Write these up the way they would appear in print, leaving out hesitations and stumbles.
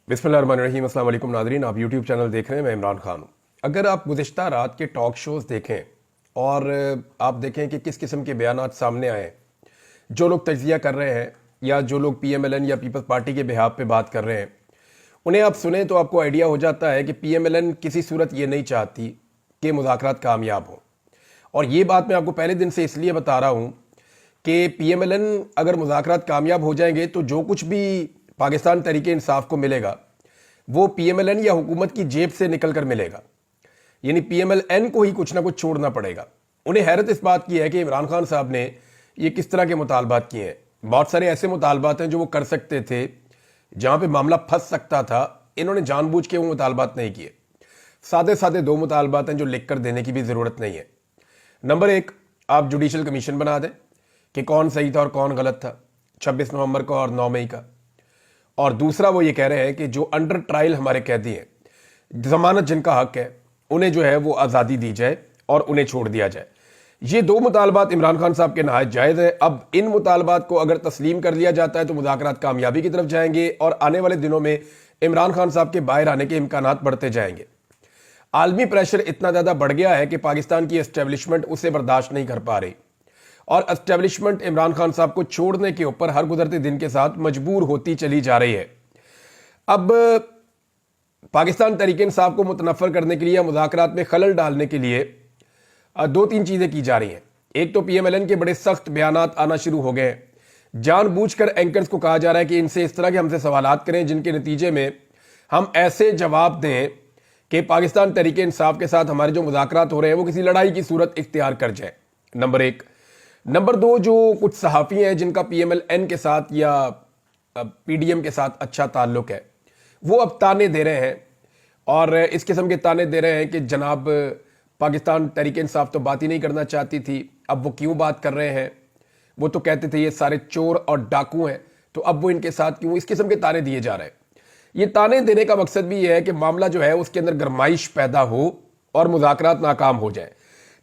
बिस्मिल्लाहिर्रहमानिर्रहीम। अस्सलाम वालेकुम नाज़रीन, आप यूट्यूब चैनल देख रहे हैं, मैं इमरान खान हूँ। अगर आप गुज़िश्ता रात के टॉक शोज़ देखें और आप देखें कि किस किस्म के बयानात सामने आए, जो लोग तज्ज़िया कर रहे हैं या जो लोग PMLN या पीपल्स पार्टी के बिहाफ पे बात कर रहे हैं, उन्हें आप सुने तो आपको आइडिया हो जाता है कि PMLN किसी सूरत ये नहीं चाहती कि मुज़ाकरात कामयाब हों। और ये बात मैं आपको पहले दिन से इसलिए बता रहा हूँ कि PMLN अगर मुज़ाकरात कामयाब हो जाएंगे तो जो कुछ भी पाकिस्तान तहरीके इंसाफ को मिलेगा वो PMLN या हुकूमत की जेब से निकल कर मिलेगा, यानी PMLN को ही कुछ ना कुछ छोड़ना पड़ेगा। उन्हें हैरत इस बात की है कि इमरान खान साहब ने ये किस तरह के मुतालबात किए हैं। बहुत सारे ऐसे मुतालबात हैं जो वो कर सकते थे, जहाँ पे मामला फंस सकता था, इन्होंने जानबूझ के वो मुतालबात नहीं किए। सादे सादे दो मुतालबात हैं जो लिख कर देने की भी ज़रूरत नहीं है। नंबर एक, आप जुडिशल कमीशन बना दें कि कौन सही था और कौन गलत था 26 नवंबर का और 9 मई का। और दूसरा वो ये कह रहे हैं कि जो अंडर ट्रायल हमारे कैदी हैं, जमानत जिनका हक है, उन्हें जो है वो आज़ादी दी जाए और उन्हें छोड़ दिया जाए। ये दो मुतालबात इमरान खान साहब के नहायत जायज़ है। अब इन मुतालबात को अगर तस्लीम कर लिया जाता है तो मुज़ाकरात कामयाबी की तरफ जाएंगे और आने वाले दिनों में इमरान खान साहब के बाहर आने के इम्कानात बढ़ते जाएंगे। आलमी प्रेशर इतना ज़्यादा बढ़ गया है कि पाकिस्तान की एस्टेब्लिशमेंट उसे बर्दाश्त नहीं कर पा रही और एस्टेब्लिशमेंट इमरान खान साहब को छोड़ने के ऊपर हर गुजरते दिन के साथ मजबूर होती चली जा रही है। अब पाकिस्तान तहरीक इंसाफ को मुतनफ़र करने के लिए या मुज़ाकरात में खलल डालने के लिए दो तीन चीज़ें की जा रही हैं। एक तो PMLN के बड़े सख्त बयानात आना शुरू हो गए हैं। जानबूझकर एंकर्स को कहा जा रहा है कि इनसे इस तरह के हमसे सवालात करें जिनके नतीजे में हम ऐसे जवाब दें कि पाकिस्तान तहरीक इंसाफ के साथ हमारे जो मुज़ाकरात हो रहे हैं वो किसी लड़ाई की सूरत इख्तियार कर जाए। नंबर एक। नंबर दो, जो कुछ सहाफ़ी हैं जिनका PMLN के साथ या PDM के साथ अच्छा ताल्लुक़ है, वो अब ताने दे रहे हैं और इस किस्म के ताने दे रहे हैं कि जनाब पाकिस्तान तहरीक इंसाफ तो बात ही नहीं करना चाहती थी, अब वो क्यों बात कर रहे हैं। वो तो कहते थे ये सारे चोर और डाकू हैं, तो अब वो इनके साथ क्यों। इस किस्म के ताने दिए जा रहे हैं। ये ताने देने का मकसद भी ये है कि मामला जो है उसके अंदर गरमाइश पैदा हो और मुज़ाकरात नाकाम हो जाए।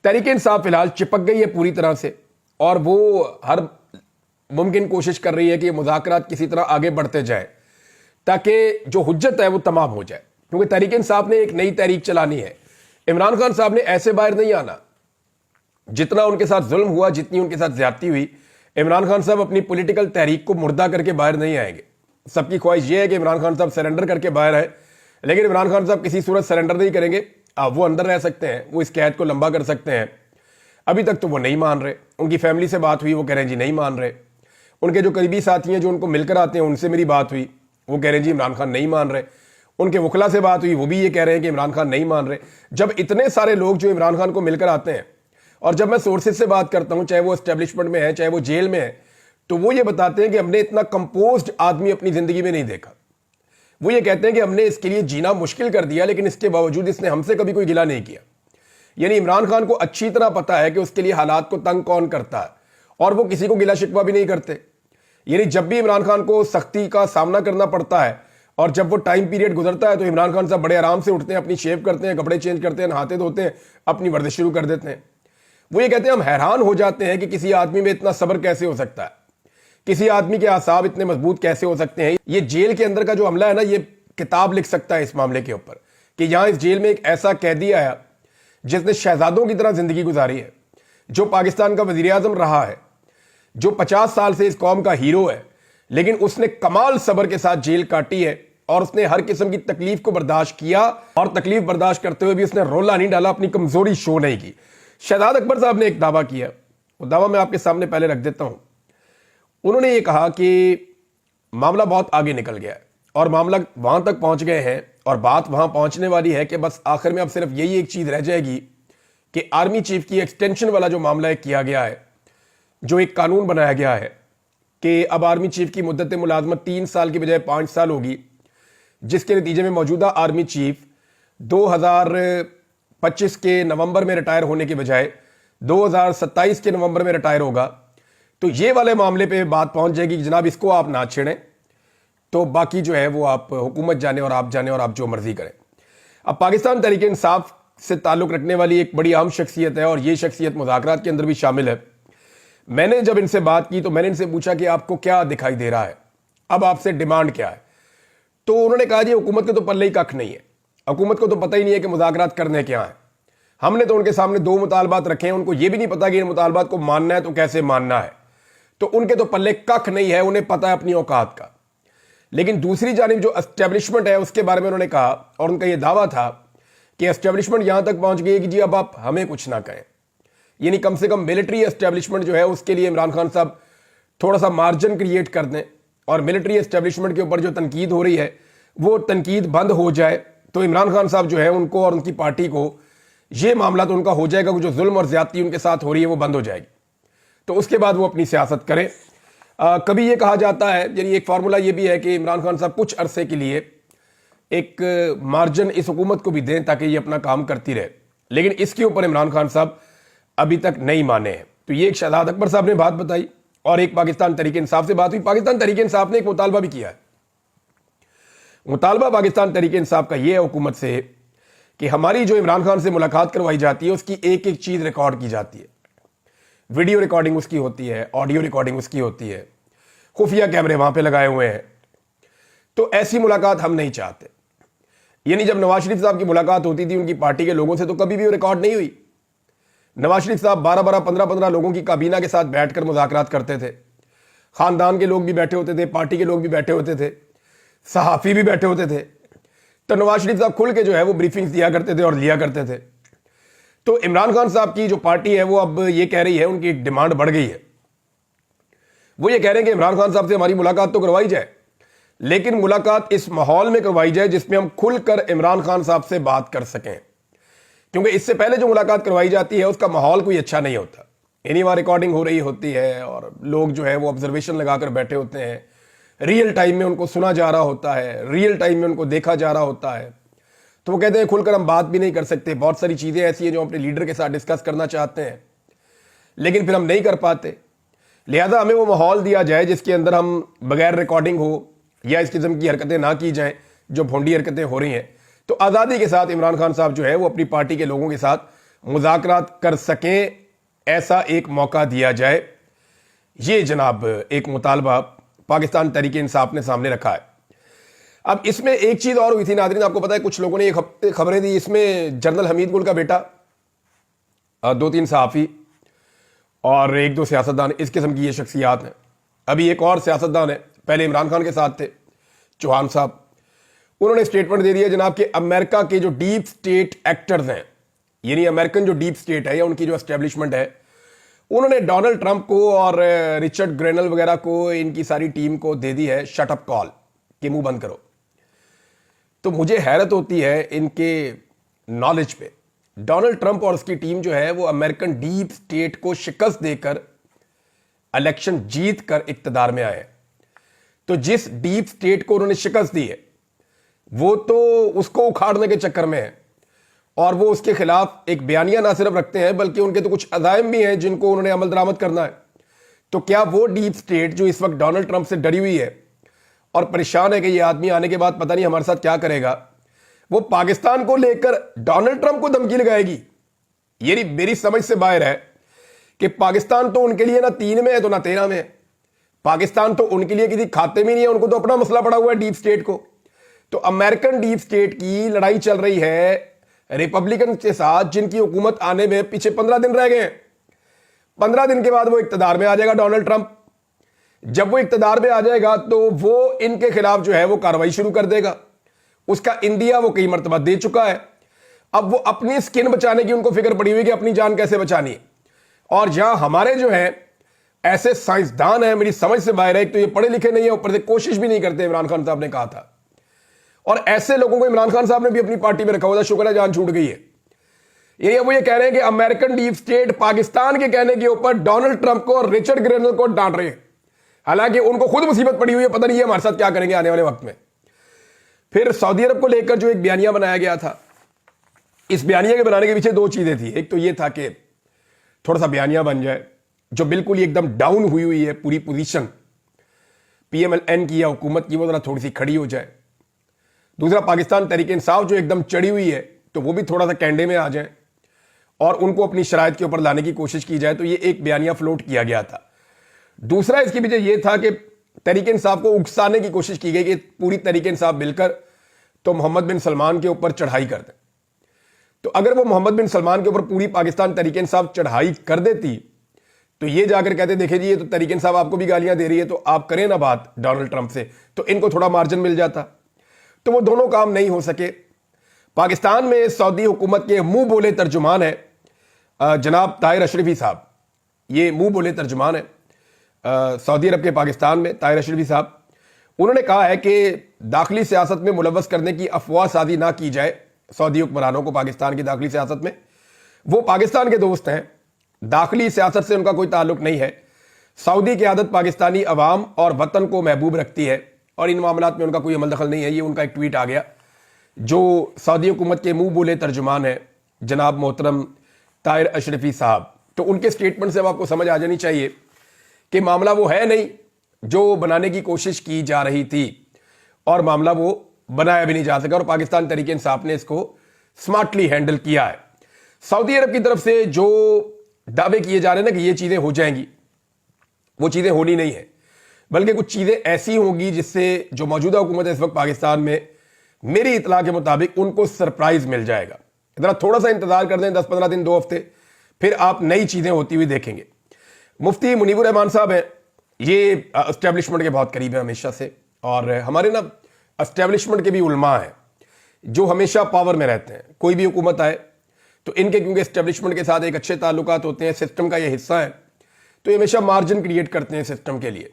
तहरीक इंसाफ फिलहाल चिपक गई है पूरी तरह से और वो हर मुमकिन कोशिश कर रही है कि मुज़ाकरात किसी तरह आगे बढ़ते जाए ताकि जो हुज्जत है वो तमाम हो जाए, क्योंकि तहरीक इंसाफ ने एक नई तहरीक चलानी है। इमरान खान साहब ने ऐसे बाहर नहीं आना। जितना उनके साथ जुल्म हुआ, जितनी उनके साथ ज्यादती हुई, इमरान खान साहब अपनी पॉलिटिकल तहरीक को मुर्दा करके बाहर नहीं आएंगे। सबकी ख्वाहिश ये है कि इमरान खान साहब सरेंडर करके बाहर आए, लेकिन इमरान खान साहब किसी सूरत सरेंडर नहीं करेंगे। वो अंदर रह सकते हैं, वो इस कैद को लंबा कर सकते हैं। अभी तक तो वो नहीं मान रहे। उनकी फैमिली से बात हुई, वो कह रहे हैं जी नहीं मान रहे। उनके जो करीबी साथी हैं जो उनको मिलकर आते हैं, उनसे मेरी बात हुई, वो कह रहे हैं जी इमरान खान नहीं मान रहे। उनके वकला से बात हुई, वो भी ये कह रहे हैं कि इमरान खान नहीं मान रहे। जब इतने सारे लोग जो इमरान खान को मिलकर आते हैं और जब मैं सोर्सेज से बात करता हूं, चाहे वो एस्टेब्लिशमेंट में है चाहे वो जेल में है, तो वो ये बताते हैं कि हमने इतना कंपोज्ड आदमी अपनी जिंदगी में नहीं देखा। वो ये कहते हैं कि हमने इसके लिए जीना मुश्किल कर दिया, लेकिन इसके बावजूद इसने हमसे कभी कोई गिला नहीं किया। यानी इमरान खान को अच्छी तरह पता है कि उसके लिए हालात को तंग कौन करता है और वो किसी को गिला शिकवा भी नहीं करते। यानी जब भी इमरान खान को सख्ती का सामना करना पड़ता है और जब वो टाइम पीरियड गुजरता है तो इमरान खान साहब बड़े आराम से उठते हैं, अपनी शेव करते हैं, कपड़े चेंज करते हैं, नहाते धोते हैं, अपनी वर्जिश शुरू कर देते हैं। वो ये कहते हैं हम हैरान हो जाते हैं कि किसी आदमी में इतना सब्र कैसे हो सकता है, किसी आदमी के आसाब इतने मजबूत कैसे हो सकते हैं। ये जेल के अंदर का जो हमला है ना, ये किताब लिख सकता है इस मामले के ऊपर कि यहां इस जेल में एक ऐसा कैदी आया जिसने शहजादों की तरह जिंदगी गुजारी है, जो पाकिस्तान का वजीर आजम रहा है, जो 50 साल से इस कौम का हीरो है, लेकिन उसने कमाल सब्र के साथ जेल काटी है और उसने हर किस्म की तकलीफ को बर्दाश्त किया और तकलीफ बर्दाश्त करते हुए भी उसने रोला नहीं डाला, अपनी कमजोरी शो नहीं की। शहजाद अकबर साहब ने एक दावा किया, वो दावा मैं आपके सामने पहले रख देता हूं। उन्होंने ये कहा कि मामला बहुत आगे निकल गया है और मामला वहां तक पहुंच गए हैं और बात वहां पहुंचने वाली है कि बस आखिर में अब सिर्फ यही एक चीज रह जाएगी कि आर्मी चीफ की एक्सटेंशन वाला जो मामला किया गया है, जो एक कानून बनाया गया है कि अब आर्मी चीफ की मुद्दत मुलाजमत 3 साल की बजाय 5 साल होगी, जिसके नतीजे में मौजूदा आर्मी चीफ 2025 के नवंबर में रिटायर होने के बजाय 2027 के नवंबर में रिटायर होगा। तो ये वाले मामले पे बात पहुंच जाएगी कि जनाब इसको आप ना छेड़ें, तो बाकी जो है वो आप हुकूमत जाने और आप जो मर्जी करें। अब पाकिस्तान तहरीक इंसाफ से ताल्लुक रखने वाली एक बड़ी अहम शख्सियत है और ये शख्सियत मुज़ाकरात के अंदर भी शामिल है। मैंने जब इनसे बात की तो मैंने इनसे पूछा कि आपको क्या दिखाई दे रहा है, अब आपसे डिमांड क्या है। تو انہوں نے کہا جی حکومت کے تو پلے ہی ککھ نہیں ہے, حکومت کو تو پتہ ہی نہیں ہے کہ مذاکرات کرنے کیا ہیں. ہم نے تو ان کے سامنے 2 مطالبات رکھے ہیں, ان کو یہ بھی نہیں پتا کہ ان مطالبات کو ماننا ہے تو کیسے ماننا ہے, تو ان کے تو پلے ککھ نہیں ہے, انہیں پتا ہے اپنی اوقات کا. لیکن دوسری جانب جو اسٹیبلشمنٹ ہے اس کے بارے میں انہوں نے کہا, اور ان کا یہ دعویٰ تھا کہ اسٹیبلشمنٹ یہاں تک پہنچ گئی کہ جی اب آپ ہمیں کچھ نہ کہیں. یعنی کم سے کم ملٹری اسٹیبلشمنٹ جو ہے اس کے لیے عمران خان صاحب تھوڑا سا مارجن کریٹ کر دیں, اور ملٹری اسٹیبلشمنٹ کے اوپر جو تنقید ہو رہی ہے وہ تنقید بند ہو جائے, تو عمران خان صاحب جو ہے ان کو اور ان کی پارٹی کو یہ معاملہ تو ان کا ہو جائے گا, جو ظلم اور زیادتی ان کے ساتھ ہو رہی ہے وہ بند ہو جائے گی. تو اس کے بعد وہ اپنی سیاست کریں. کبھی یہ کہا جاتا ہے, یعنی ایک فارمولا یہ بھی ہے کہ عمران خان صاحب کچھ عرصے کے لیے ایک مارجن اس حکومت کو بھی دیں تاکہ یہ اپنا کام کرتی رہے, لیکن اس کے اوپر عمران خان صاحب ابھی تک نہیں مانے ہیں. تو یہ ایک شہزاد اکبر صاحب نے بات بتائی, اور ایک پاکستان تحریک انصاف سے بات ہوئی. پاکستان تحریک انصاف نے ایک مطالبہ بھی کیا ہے. مطالبہ پاکستان تحریک انصاف کا یہ ہے حکومت سے کہ ہماری جو عمران خان سے ملاقات کروائی جاتی ہے اس کی ایک ایک چیز ریکارڈ کی جاتی ہے, ویڈیو ریکارڈنگ اس کی ہوتی ہے, آڈیو ریکارڈنگ اس کی ہوتی ہے, خفیہ کیمرے وہاں پہ لگائے ہوئے ہیں. تو ایسی ملاقات ہم نہیں چاہتے. یعنی جب نواز شریف صاحب کی ملاقات ہوتی تھی ان کی پارٹی کے لوگوں سے تو کبھی بھی وہ ریکارڈ نہیں ہوئی. نواز شریف صاحب 12 15 لوگوں کی کابینہ کے ساتھ بیٹھ کر مذاکرات کرتے تھے, خاندان کے لوگ بھی بیٹھے ہوتے تھے, پارٹی کے لوگ بھی بیٹھے ہوتے تھے, صحافی بھی بیٹھے ہوتے تھے. تو نواز شریف صاحب کھل کے جو ہے وہ بریفنگز دیا کرتے تھے اور لیا کرتے تھے. تو عمران خان صاحب کی جو پارٹی ہے وہ اب یہ کہہ رہی ہے, ان کی ڈیمانڈ بڑھ گئی ہے. وہ یہ کہہ رہے ہیں کہ عمران خان صاحب سے ہماری ملاقات تو کروائی جائے, لیکن ملاقات اس ماحول میں کروائی جائے جس میں ہم کھل کر عمران خان صاحب سے بات کر سکیں. کیونکہ اس سے پہلے جو ملاقات کروائی جاتی ہے اس کا ماحول کوئی اچھا نہیں ہوتا. یعنی وہاں ریکارڈنگ ہو رہی ہوتی ہے اور لوگ جو ہے وہ آبزرویشن لگا کر بیٹھے ہوتے ہیں, ریئل ٹائم میں ان کو سنا جا رہا ہوتا ہے, ریئل ٹائم میں ان کو دیکھا جا رہا ہوتا ہے. تو وہ کہتے ہیں کھل کر ہم بات بھی نہیں کر سکتے, بہت ساری چیزیں ایسی ہیں جو ہم اپنے لیڈر کے ساتھ ڈسکس کرنا چاہتے ہیں لیکن پھر ہم نہیں کر پاتے. لہذا ہمیں وہ ماحول دیا جائے جس کے اندر ہم بغیر ریکارڈنگ ہو یا اس قسم کی حرکتیں نہ کی جائیں جو بھونڈی حرکتیں ہو رہی ہیں. تو آزادی کے ساتھ عمران خان صاحب جو ہے وہ اپنی پارٹی کے لوگوں کے ساتھ مذاکرات کر سکیں, ایسا ایک موقع دیا جائے. یہ جناب ایک مطالبہ پاکستان تحریک انصاف نے سامنے رکھا ہے. اب اس میں ایک چیز اور ہوئی تھی ناظرین, آپ کو پتا ہے کچھ لوگوں نے یہ خبریں دی, اس میں جنرل حمید گل کا بیٹا, 2-3 صحافی اور 1-2 سیاستدان, اس قسم کی یہ شخصیات ہیں. ابھی ایک اور سیاستدان ہے, پہلے عمران خان کے ساتھ تھے, چوہان صاحب, انہوں نے اسٹیٹمنٹ دے دیا جناب کہ امریکہ کے جو ڈیپ سٹیٹ ایکٹرز ہیں, یعنی امریکن جو ڈیپ سٹیٹ ہے یا ان کی جو اسٹیبلشمنٹ ہے, انہوں نے ڈونلڈ ٹرمپ کو اور رچرڈ گرینل وغیرہ کو, ان کی ساری ٹیم کو دے دی ہے شٹ اپ کال کہ منہ بند کرو. تو مجھے حیرت ہوتی ہے ان کے نالج پہ. ڈونلڈ ٹرمپ اور اس کی ٹیم جو ہے وہ امریکن ڈیپ سٹیٹ کو شکست دے کر الیکشن جیت کر اقتدار میں آئے. تو جس ڈیپ سٹیٹ کو انہوں نے شکست دی ہے وہ تو اس کو اکھاڑنے کے چکر میں ہے, اور وہ اس کے خلاف ایک بیانیہ نہ صرف رکھتے ہیں بلکہ ان کے تو کچھ عزائم بھی ہیں جن کو انہوں نے عمل درآمد کرنا ہے. تو کیا وہ ڈیپ سٹیٹ جو اس وقت ڈونلڈ ٹرمپ سے ڈری ہوئی ہے اور پریشان ہے کہ یہ آدمی آنے کے بعد پتہ نہیں ہمارے ساتھ کیا کرے گا, وہ پاکستان کو لے کر ڈونلڈ ٹرمپ کو دھمکی لگائے گی؟ یہ میری سمجھ سے باہر ہے کہ پاکستان تو ان کے لیے نہ 3 میں ہے تو نہ 13 میں ہے. پاکستان تو ان کے لیے کسی کھاتے میں نہیں ہے, ان کو تو اپنا مسئلہ پڑا ہوا ہے ڈیپ سٹیٹ کو. تو امریکن ڈیپ سٹیٹ کی لڑائی چل رہی ہے ریپبلکن کے ساتھ, جن کی حکومت آنے میں پیچھے 15 دن رہ گئے ہیں. 15 دن کے بعد وہ اقتدار میں آ جائے گا ڈونلڈ ٹرمپ. جب وہ اقتدار میں آ جائے گا تو وہ ان کے خلاف جو ہے وہ کارروائی شروع کر دے گا. اس کا اندیا وہ کئی مرتبہ دے چکا ہے. اب وہ اپنی سکن بچانے کی ان کو فکر پڑی ہوئی کہ اپنی جان کیسے بچانی ہے. اور جہاں ہمارے جو ہیں ایسے سائنسدان ہیں, میری سمجھ سے باہر ہے, ایک تو یہ پڑھے لکھے نہیں ہیں, اوپر سے کوشش بھی نہیں کرتے. عمران خان صاحب نے کہا تھا, اور ایسے لوگوں کو عمران خان صاحب نے بھی اپنی پارٹی میں رکھا ہوا تھا, شکر ہے جان چھوٹ گئی ہے. یہ وہ یہ کہہ رہے ہیں کہ امریکن ڈیپ سٹیٹ پاکستان کے کہنے کے اوپر ڈونلڈ ٹرمپ کو اور رچرڈ گرینل کو ڈانٹ رہے ہیں, حالانکہ ان کو خود مصیبت پڑی ہوئی ہے, پتہ نہیں ہے ہمارے ساتھ کیا کریں گے آنے والے وقت میں. پھر سعودی عرب کو لے کر جو ایک بیانیہ بنایا گیا تھا, اس بیانیہ کے بنانے کے پیچھے 2 چیزیں تھیں. ایک تو یہ تھا کہ تھوڑا سا بیانیہ بن جائے جو بالکل ایک دم ڈاؤن ہوئی ہے پوری position P M L N کی یا حکومت کی, وہ ذرا تھوڑی سی کھڑی ہو جائے. دوسرا پاکستان تحریک انصاف جو ایک دم چڑھی ہوئی ہے تو وہ بھی تھوڑا سا کینڈے میں آ جائیں اور ان کو اپنی شرائط کے اوپر لانے کی کوشش کی جائے. تو یہ ایک بیانیہ فلوٹ کیا گیا تھا. دوسرا اس کے پیچھے یہ تھا کہ तहरीक इंसाफ को उकसाने की कोशिश की गई कि पूरी तहरीक इंसाफ मिलकर तो मोहम्मद बिन सलमान के ऊपर चढ़ाई कर दे। तो अगर वो मोहम्मद बिन सलमान के ऊपर पूरी पाकिस्तान तहरीक इंसाफ चढ़ाई कर देती तो ये जाकर कहते देखे जी ये तो तहरीक इंसाफ आपको भी गालियां दे रही है, तो आप करें ना बात डोनाल्ड ट्रंप से, तो इनको थोड़ा मार्जिन मिल जाता। तो वो दोनों काम नहीं हो सके। पाकिस्तान में सऊदी हुकूमत के मुंह बोले तर्जुमान है जनाब ताहिर अशरफी साहब। ये मुंह बोले तर्जुमान है सऊदी अरब के पाकिस्तान में ताहिर अशरफी साहब। उन्होंने कहा है कि दाखिली सियासत में मुलव्वस करने की अफवाह साजी ना की जाए सऊदी हुक्मरानों को पाकिस्तान की दाखिली सियासत में। वो पाकिस्तान के दोस्त हैं, दाखिली सियासत से उनका कोई ताल्लुक नहीं है। सऊदी की आदत पाकिस्तानी अवाम और वतन को महबूब रखती है और इन मामलात में उनका कोई अमल दखल नहीं है। ये उनका एक ट्वीट आ गया जो सऊदी हुकूमत के मुंह बोले तर्जुमान है जनाब मोहतरम ताहिर अशरफी साहब। तो उनके स्टेटमेंट से अब आपको समझ आ जानी चाहिए कि मामला वो है नहीं जो बनाने की कोशिश की जा रही थी, और मामला वो बनाया भी नहीं जा सका, और पाकिस्तान तहरीक इंसाफ ने इसको स्मार्टली हैंडल किया है। सऊदी अरब की तरफ से जो दावे किए जा रहे हैं ना कि ये चीजें हो जाएंगी, वो चीजें होनी नहीं है, बल्कि कुछ चीजें ऐसी होंगी जिससे जो मौजूदा हुकूमत है इस वक्त पाकिस्तान में, मेरी इतला के मुताबिक उनको सरप्राइज मिल जाएगा। जरा थोड़ा सा इंतजार कर दें, 10-15 दिन, 2 हफ्ते, फिर आप नई चीजें होती हुई देखेंगे। मुफ्ती मुनीबुर रहमान साहब हैं, ये एस्टेब्लिशमेंट के बहुत करीब है हमेशा से, और हमारे ना एस्टेब्लिशमेंट के भी उलमा हैं जो हमेशा पावर में रहते हैं। कोई भी हुकूमत आए तो इनके क्योंकि एस्टेब्लिशमेंट के साथ एक अच्छे ताल्लुकात होते हैं, सिस्टम का ये हिस्सा है, तो ये हमेशा मार्जिन क्रिएट करते हैं सिस्टम के लिए।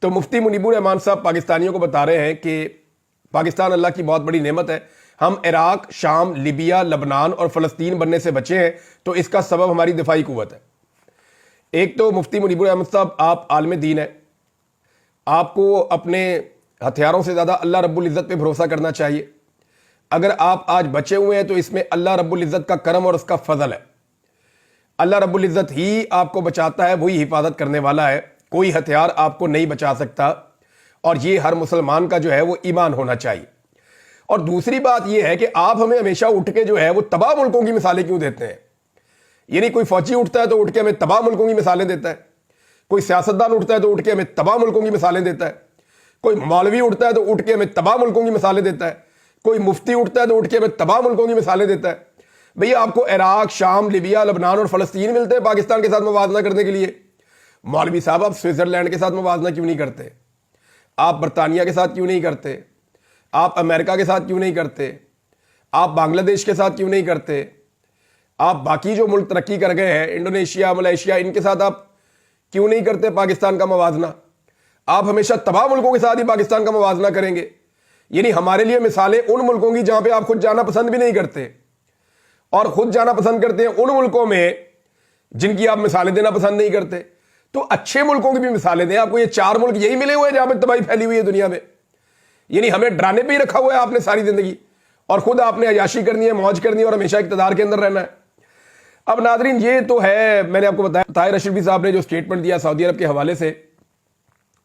तो मुफ्ती मुनीबुर रहमान साहब पाकिस्तानियों को बता रहे हैं कि पाकिस्तान अल्लाह की बहुत बड़ी नेमत है, हम इराक, शाम, लिबिया, लबनान और फ़लस्तीन बनने से बचे हैं, तो इसका सबब हमारी दिफाई कुव्वत है। एक तो मुफ्ती मुनीबुर रहमान साहब, आप आलम दीन है, आपको अपने हथियारों से ज़्यादा अल्लाह रब्बुल इज़्ज़त पे भरोसा करना चाहिए। अगर आप आज बचे हुए हैं तो इसमें अल्लाह रब्बुल इज़्ज़त का करम और उसका फजल है। अल्लाह रब्बुल इज़्ज़त ही आपको बचाता है, वही हिफाजत करने वाला है, कोई हथियार आपको नहीं बचा सकता, और ये हर मुसलमान का जो है वो ईमान होना चाहिए। और दूसरी बात ये है कि आप हमें हमेशा उठ के जो है वो तबाह मुल्कों की मिसालें क्यों देते हैं? यानी कोई फौजी उठता है तो उठ के हमें तबाह मुल्कों की मिसालें देता है, कोई सियासतदान उठता है तो उठ के हमें तबाह मुल्कों की मिसालें देता है, कोई मौलवी उठता है तो उठ के हमें तबाह मुल्कों की मिसालें देता है, कोई मुफ्ती उठता है तो उठ के हमें तबाह मुल्कों की मिसालें देता है। भैया आपको इराक, शाम, लिबिया, लबनान और फ़लस्तीन मिलते हैं पाकिस्तान के साथ मुवाजना करने के लिए। मौलवी साहब आप स्विट्जरलैंड के साथ मुवाजना क्यों नहीं करते? आप बरतानिया के साथ क्यों नहीं करते? आप अमेरिका के साथ क्यों नहीं करते? आप बांग्लादेश के साथ क्यों नहीं करते? आप बाकी जो मुल्क तरक्की कर गए हैं, इंडोनेशिया, मलेशिया, इनके साथ आप क्यों नहीं करते पाकिस्तान का मुवाजना? आप हमेशा तबाह मुल्कों के साथ ही पाकिस्तान का मुवाजना करेंगे। यानी हमारे लिए मिसालें उन मुल्कों की जहां पे आप खुद जाना पसंद भी नहीं करते, और खुद जाना पसंद करते हैं उन मुल्कों में जिनकी आप मिसालें देना पसंद नहीं करते। तो अच्छे मुल्कों की भी मिसालें दें। आपको ये 4 मुल्क यही मिले हुए हैं जहां पर तबाही फैली हुई है दुनिया में। यानी हमें डराने पे ही रखा हुआ है आपने सारी जिंदगी, और खुद आपने अयाशी करनी है, मौज करनी है, और हमेशा इक़्तिदार के अंदर रहना है। अब नादरीन ये तो है, मैंने आपको बताया ताहिर अशरफी साहब ने जो स्टेटमेंट दिया सऊदी अरब के हवाले से,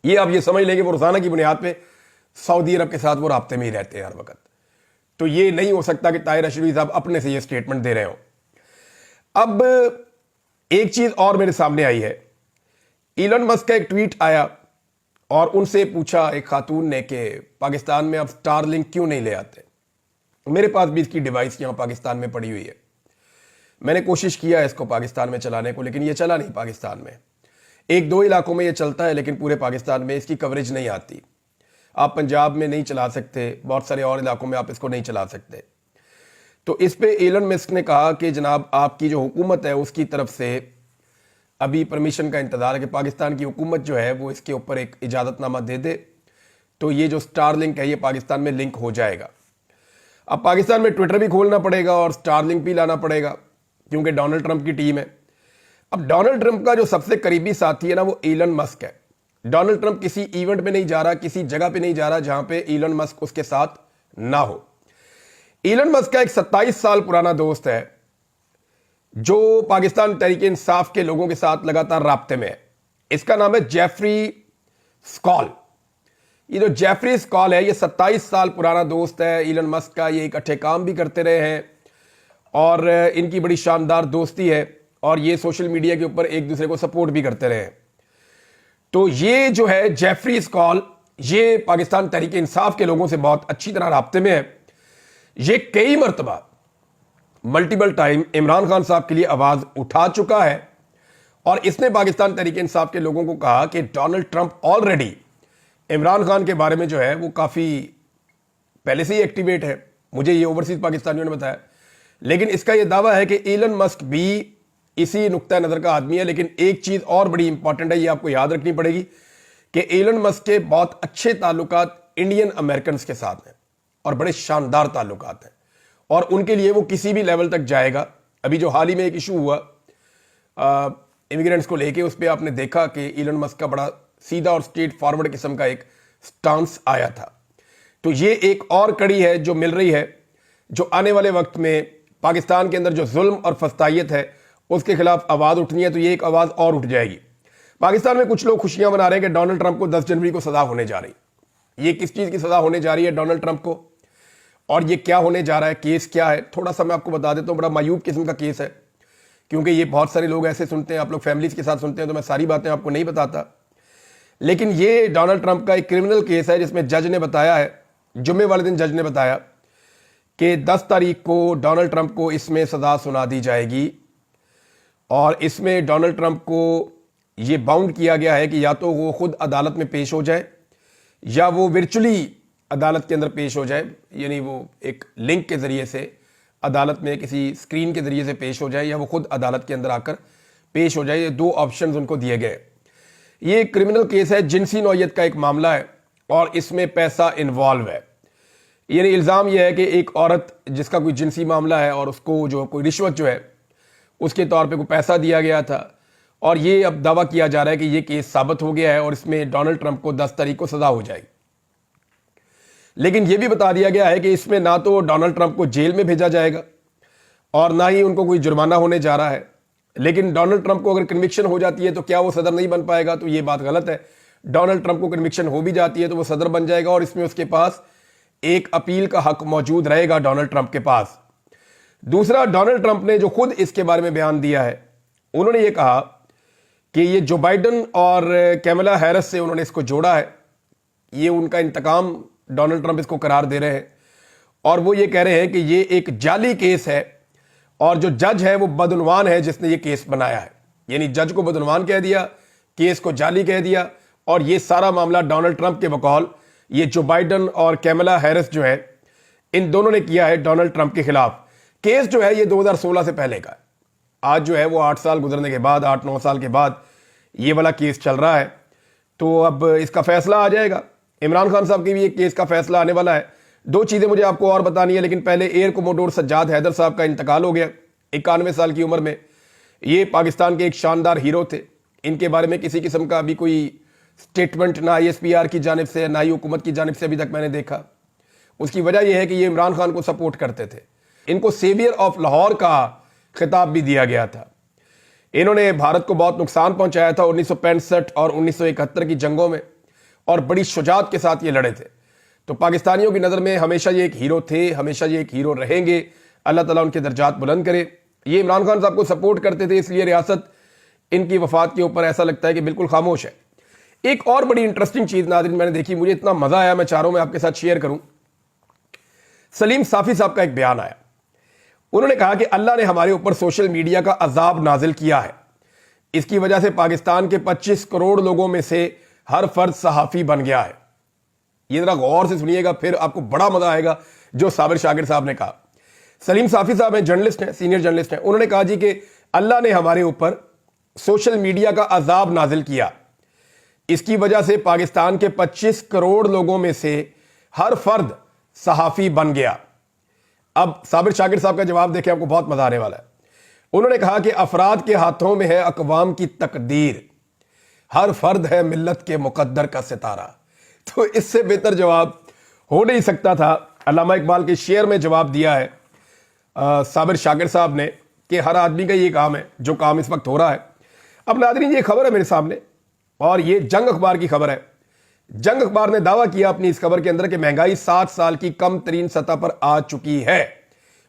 ये आप ये समझ लेंगे वो रोजाना की बुनियाद पे सऊदी अरब के साथ वो राब्ते में ही रहते हैं हर वक्त। तो ये नहीं हो सकता कि ताहिर अशरफी साहब अपने से ये स्टेटमेंट दे रहे हो। अब एक चीज और मेरे सामने आई है, इलन मस्क का एक ट्वीट आया और उनसे पूछा एक खातून ने कि पाकिस्तान में अब स्टारलिंक क्यों नहीं ले आते। मेरे पास भी इसकी डिवाइस यहां पाकिस्तान में पड़ी हुई है, मैंने कोशिश किया है इसको पाकिस्तान में चलाने को, लेकिन ये चला नहीं पाकिस्तान में। 1-2 इलाकों में ये चलता है, लेकिन पूरे पाकिस्तान में इसकी कवरेज नहीं आती। आप पंजाब में नहीं चला सकते, बहुत सारे और इलाकों में आप इसको नहीं चला सकते। तो इस पे एलन मस्क ने कहा कि जनाब आपकी जो हुकूमत है उसकी तरफ से अभी परमिशन का इंतजार है कि पाकिस्तान की हुकूमत जो है वो इसके ऊपर एक इजाज़तनामा दे दे, तो ये जो स्टारलिंक है ये पाकिस्तान में लिंक हो जाएगा। अब पाकिस्तान में ट्विटर भी खोलना पड़ेगा और स्टारलिंक भी लाना पड़ेगा, क्योंकि डोनाल्ड ट्रंप की टीम है। अब डोनाल्ड ट्रंप का जो सबसे करीबी साथी है ना वो एलन मस्क है। डोनाल्ड ट्रंप किसी इवेंट में नहीं जा रहा, किसी जगह पे नहीं जा रहा जहां पे एलन मस्क उसके साथ ना हो। एलन मस्क का एक 27 साल पुराना दोस्त है जो पाकिस्तान तहरीक इंसाफ के लोगों के साथ लगातार राब्ते में है। इसका नाम है जेफरी स्कॉल। ये जो जेफरी स्कॉल है ये 27 साल पुराना दोस्त है एलन मस्क का। ये इकट्ठे काम भी करते रहे हैं और इनकी बड़ी शानदार दोस्ती है, और ये सोशल मीडिया के ऊपर एक दूसरे को सपोर्ट भी करते रहे हैं। تو یہ جو ہے جیفریز کال، یہ پاکستان تحریک انصاف کے لوگوں سے بہت اچھی طرح رابطے میں ہے. یہ کئی مرتبہ ملٹیپل ٹائم عمران خان صاحب کے لیے آواز اٹھا چکا ہے، اور اس نے پاکستان تحریک انصاف کے لوگوں کو کہا کہ Donald Trump already Imran Khan کے بارے میں جو ہے وہ کافی پہلے سے ہی ایکٹیویٹ ہے. مجھے یہ اوورسیز پاکستانیوں نے بتایا. لیکن اس کا یہ دعویٰ ہے کہ ایلن مسک بھی اسی نقطہ نظر کا آدمی ہے. لیکن ایک چیز اور بڑی امپورٹنٹ ہے، یہ آپ کو یاد رکھنی پڑے گی کہ ایلن مسک کے بہت اچھے تعلقات انڈین امریکنز کے ساتھ ہیں، اور بڑے شاندار تعلقات ہیں، اور ان کے لیے وہ کسی بھی لیول تک جائے گا. ابھی جو حال ہی میں ایک ایشو ہوا امیگرینٹس کو لے کے، اس پہ آپ نے دیکھا کہ ایلن مسک کا بڑا سیدھا اور سٹریٹ فارورڈ قسم کا ایک سٹانس آیا تھا. تو یہ ایک اور کڑی ہے جو مل رہی ہے، جو آنے والے وقت میں پاکستان کے اندر جو ظلم اور فسطائیت ہے اس کے خلاف آواز اٹھنی ہے، تو یہ ایک آواز اور اٹھ جائے گی. پاکستان میں کچھ لوگ خوشیاں منا رہے ہیں کہ ڈونلڈ ٹرمپ کو 10 جنوری کو سزا ہونے جا رہی. یہ کس چیز کی سزا ہونے جا رہی ہے ڈونلڈ ٹرمپ کو، اور یہ کیا ہونے جا رہا ہے، کیس کیا ہے، تھوڑا سا میں آپ کو بتا دیتا ہوں. بڑا معیوب قسم کا کیس ہے، کیونکہ یہ بہت سارے لوگ ایسے سنتے ہیں، آپ لوگ فیملیز کے ساتھ سنتے ہیں، تو میں ساری باتیں آپ کو نہیں بتاتا. لیکن یہ ڈونلڈ ٹرمپ کا ایک کرمنل کیس ہے، جس میں جج نے بتایا ہے، جمعے والے دن جج نے بتایا کہ 10 تاریخ کو ڈونلڈ ٹرمپ کو اس میں سزا سنا دی جائے گی. اور اس میں ڈونلڈ ٹرمپ کو یہ باؤنڈ کیا گیا ہے کہ یا تو وہ خود عدالت میں پیش ہو جائے، یا وہ ورچولی عدالت کے اندر پیش ہو جائے، یعنی وہ ایک لنک کے ذریعے سے عدالت میں کسی اسکرین کے ذریعے سے پیش ہو جائے، یا وہ خود عدالت کے اندر آ کر پیش ہو جائے. یہ 2 آپشنز ان کو دیے گئے. یہ ایک کرمنل کیس ہے، جنسی نوعیت کا ایک معاملہ ہے، اور اس میں پیسہ انوالو ہے. یعنی الزام یہ ہے کہ ایک عورت جس کا کوئی جنسی معاملہ ہے، اور اس کو جو کوئی رشوت جو ہے اس کے طور پہ کوئی پیسہ دیا گیا تھا، اور یہ اب دعویٰ کیا جا رہا ہے کہ یہ کیس ثابت ہو گیا ہے، اور اس میں ڈونلڈ ٹرمپ کو 10 تاریخ کو سزا ہو جائے گی. لیکن یہ بھی بتا دیا گیا ہے کہ اس میں نہ تو ڈونلڈ ٹرمپ کو جیل میں بھیجا جائے گا، اور نہ ہی ان کو کوئی جرمانہ ہونے جا رہا ہے. لیکن ڈونلڈ ٹرمپ کو اگر کنوکشن ہو جاتی ہے تو کیا وہ صدر نہیں بن پائے گا؟ تو یہ بات غلط ہے. ڈونلڈ ٹرمپ کو کنوکشن ہو بھی جاتی ہے تو وہ صدر بن جائے گا، اور اس میں اس کے پاس ایک اپیل کا حق موجود رہے گا ڈونلڈ ٹرمپ کے پاس. دوسرا، ڈونلڈ ٹرمپ نے جو خود اس کے بارے میں بیان دیا ہے، انہوں نے یہ کہا کہ یہ جو بائیڈن اور کیملا ہیرس سے انہوں نے اس کو جوڑا ہے، یہ ان کا انتقام ڈونلڈ ٹرمپ اس کو قرار دے رہے ہیں. اور وہ یہ کہہ رہے ہیں کہ یہ ایک جعلی کیس ہے، اور جو جج ہے وہ بدعنوان ہے جس نے یہ کیس بنایا ہے. یعنی جج کو بدعنوان کہہ دیا، کیس کو جعلی کہہ دیا، اور یہ سارا معاملہ ڈونلڈ ٹرمپ کے بقول یہ جو بائیڈن اور کیملا ہیرس جو ہے، ان دونوں نے کیا ہے ڈونلڈ ٹرمپ کے خلاف. کیس جو ہے یہ 2016 سے پہلے کا ہے. آج جو ہے وہ 8 سال گزرنے کے بعد، 8-9 سال کے بعد یہ والا کیس چل رہا ہے. تو اب اس کا فیصلہ آ جائے گا. عمران خان صاحب کی بھی ایک کیس کا فیصلہ آنے والا ہے. 2 چیزیں مجھے آپ کو اور بتانی ہے، لیکن پہلے ایئر کوموڈور سجاد حیدر صاحب کا انتقال ہو گیا 91 سال کی عمر میں. یہ پاکستان کے ایک شاندار ہیرو تھے. ان کے بارے میں کسی قسم کا ابھی کوئی سٹیٹمنٹ نہ ISPR کی جانب سے، نہ ہی حکومت کی جانب سے ابھی تک میں نے دیکھا. اس کی وجہ یہ ہے کہ یہ عمران خان کو سپورٹ کرتے تھے. ان کو سیویئر آف لاہور کا خطاب بھی دیا گیا تھا. انہوں نے بھارت کو بہت نقصان پہنچایا تھا 1965 اور 1971 کی جنگوں میں، اور بڑی شجاعت کے ساتھ یہ لڑے تھے. تو پاکستانیوں کی نظر میں ہمیشہ یہ ایک ہیرو تھے، ہمیشہ یہ ایک ہیرو رہیں گے. اللہ تعالیٰ ان کے درجات بلند کرے. یہ عمران خان صاحب کو سپورٹ کرتے تھے، اس لیے ریاست ان کی وفات کے اوپر ایسا لگتا ہے کہ بالکل خاموش ہے. ایک اور بڑی انٹرسٹنگ چیز ناظرین میں نے دیکھی، مجھے اتنا مزہ آیا، میں چاروں میں آپ کے ساتھ شیئر کروں. سلیم صافی صاحب کا ایک بیان آیا. انہوں نے کہا کہ اللہ نے ہمارے اوپر سوشل میڈیا کا عذاب نازل کیا ہے. اس کی وجہ سے پاکستان کے 25 کروڑ لوگوں میں سے ہر فرد صحافی بن گیا ہے. یہ ذرا غور سے سنیے گا، پھر آپ کو بڑا مزہ آئے گا جو صابر شاکر صاحب نے کہا. سلیم صافی صاحب ہیں، جرنلسٹ ہیں، سینئر جرنلسٹ ہیں. انہوں نے کہا جی کہ اللہ نے ہمارے اوپر سوشل میڈیا کا عذاب نازل کیا. اس کی وجہ سے پاکستان کے 25 کروڑ لوگوں میں سے ہر فرد صحافی بن گیا. اب صابر شاکر صاحب کا جواب دیکھیں، آپ کو بہت مزہ آنے والا ہے. انہوں نے کہا کہ افراد کے ہاتھوں میں ہے اقوام کی تقدیر، ہر فرد ہے ملت کے مقدر کا ستارہ. تو اس سے بہتر جواب ہو نہیں سکتا تھا. علامہ اقبال کے شعر میں جواب دیا ہے صابر شاکر صاحب نے کہ ہر آدمی کا یہ کام ہے جو کام اس وقت ہو رہا ہے. اب ناظرین یہ خبر ہے میرے سامنے، اور یہ جنگ اخبار کی خبر ہے. جنگ اخبار نے دعویٰ کیا اپنی اس خبر کے اندر کہ مہنگائی 7 سال کی کم ترین سطح پر آ چکی ہے،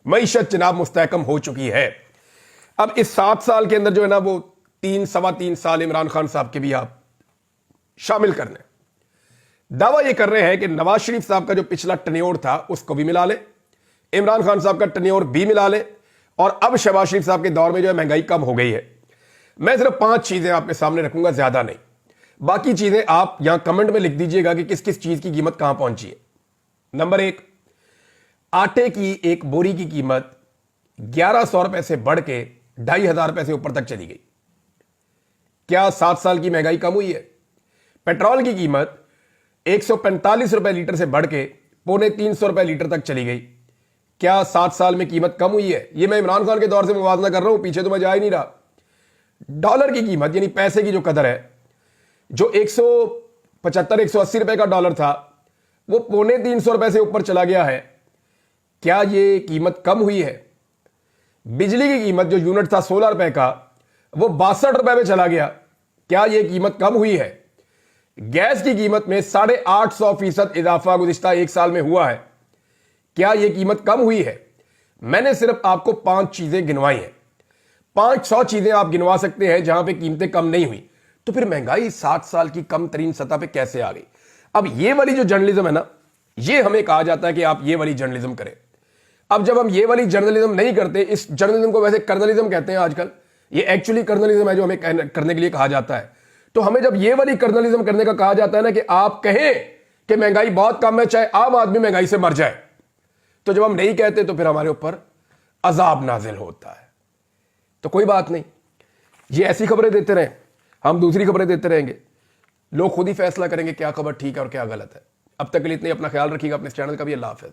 معیشت جناب مستحکم ہو چکی ہے. اب اس 7 سال کے اندر جو ہے نا وہ 3 سوا 3 سال عمران خان صاحب کے بھی آپ शामिल करने। दावा यह कर रहे हैं कि नवाज शरीफ साहब का जो पिछला टन्योर था उसको भी मिला ले, इमरान खान साहब का टन्योर भी मिला ले, और अब शहबाज शरीफ साहब के दौर में जो है महंगाई कम हो गई है। मैं सिर्फ 5 चीजें आपके सामने रखूंगा, ज्यादा नहीं। बाकी चीजें आप यहां कमेंट में लिख दीजिएगा कि किस किस चीज की कीमत कहां पहुंची है। नंबर 1, आटे की एक बोरी की कीमत 1100 रुपए से बढ़ के 2500 रुपए से ऊपर तक चली गई। क्या 7 साल की महंगाई कम हुई है? पेट्रोल की कीमत 145 रुपए लीटर से बढ़ के 250 रुपए लीटर तक चली गई। क्या 7 साल में कीमत कम हुई है? यह मैं इमरान खान के दौर से मुवाजना कर रहा हूं, पीछे तो मैं जा ही नहीं रहा। डॉलर की कीमत यानी पैसे की जो कदर है, जो 175-180 रुपए का डॉलर था वो 250 रुपए से ऊपर चला गया है। क्या यह कीमत कम हुई है? बिजली की कीमत जो यूनिट था 16 रुपए का वो 62 रुपए में चला गया। क्या यह कीमत कम हुई है? गैस की कीमत में 850% इजाफा गुज़िश्ता 1 साल में हुआ है। क्या यह कीमत कम हुई है? मैंने सिर्फ आपको 5 चीजें गिनवाई हैं। 500 चीजें आप गिनवा सकते हैं जहां पे कीमतें कम नहीं हुई। तो फिर महंगाई 7 साल की कम तरीन सतह पे कैसे आ गई? अब ये वाली जो जर्नलिज्म है ना, ये हमें कहा जाता है कि आप ये वाली जर्नलिज्म करें। अब जब हम ये वाली जर्नलिज्म नहीं करते, इस जर्नलिज्म को वैसे कर्नलिज्म कहते हैं आजकल, ये एक्चुअली कर्नलिज्म है जो हमें करने के लिए कहा जाता है। तो हमें जब ये वाली कर्नलिज्म करने का कहा जाता है ना कि आप कहें कि महंगाई बहुत कम है, चाहे आम आदमी महंगाई से मर जाए, तो जब हम नहीं कहते तो फिर हमारे ऊपर अजाब नाजिल होता है। तो कोई बात नहीं, ये ऐसी खबरें देते रहें, हम दूसरी खबरें देते रहेंगे, लोग खुद ही फैसला करेंगे क्या खबर ठीक है और क्या गलत है। अब तक के लिए इतने, अपना ख्याल रखिएगा, अपने चैनल का भी। अल्लाह हाफ़िज़।